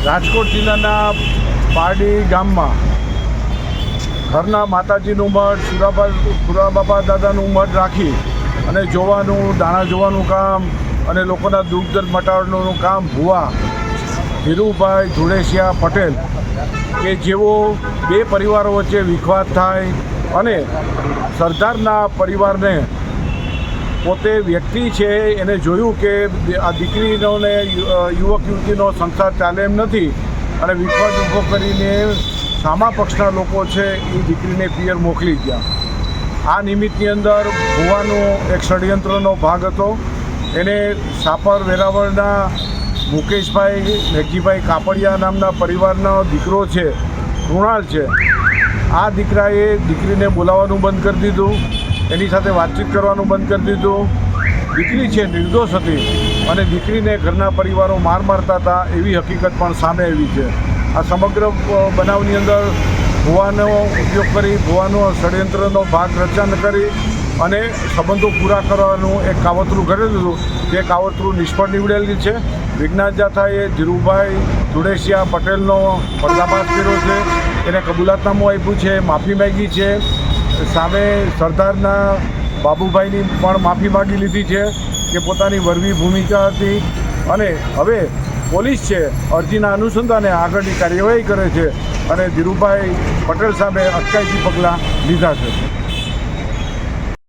રાજકોટ જિલ્લાના પારડી ગામમાં ઘરના માતાજીનું મઠ, સુરાબાપા દાદાનું મઠ રાખી અને જોવાનું, દાણા જોવાનું કામ અને લોકોના દુઃખ દર્દ મટાડવાનું કામ ભુવા ધીરુભાઈ ધુળેશિયા પટેલ કે જેઓ બે પરિવારો વચ્ચે વિખવાદ થાય અને સરદારના પરિવારને પોતે વ્યક્તિ છે એને જોયું કે આ દીકરીનો ને યુવક યુવતીનો સંસાર ચાલે એમ નથી અને વિખવાદ ઊભો કરીને સામા પક્ષના લોકો છે એ દીકરીને પિયર મોકલી ગયા। આ નિમિત્તની અંદર ભુવાનો એક ષડયંત્રનો ભાગ હતો। એને સાપર વેરાવળના મુકેશભાઈ મેઘજીભાઈ કાપડિયા નામના પરિવારનો દીકરો છે, કૃણાલ છે। આ દીકરાએ દીકરીને બોલાવવાનું બંધ કરી દીધું, એની સાથે વાતચીત કરવાનું બંધ કરી દીધું। દીકરી છે નિર્દોષ હતી અને દીકરીને ઘરના પરિવારો માર મારતા હતા એવી હકીકત પણ સામે આવી છે। આ સમગ્ર બનાવની અંદર ભુવાનો ઉપયોગ કરી, ભુવાનો ષડયંત્રનો ભાગ રચના કરી અને સંબંધો પૂરા કરવાનું એક કાવતરું કરેલું હતું। તે કાવતરું નિષ્ફળ નીવડેલી છે। વિજ્ઞાન જાથાએ ધીરુભાઈ ધુળેશિયા પટેલનો પર્દાફાશ કર્યો છે, એને કબૂલાતનામું આપ્યું છે, માફી માગી છે। સામે સરદારના બાબુભાઈની પણ માફી માગી લીધી છે કે પોતાની વરવી ભૂમિકા હતી અને હવે પોલીસ છે અરજીના અનુસંધાને આગળની કાર્યવાહી કરે છે અને ધીરુભાઈ પટેલ સામે અટકાયતી પગલાં લીધા છે।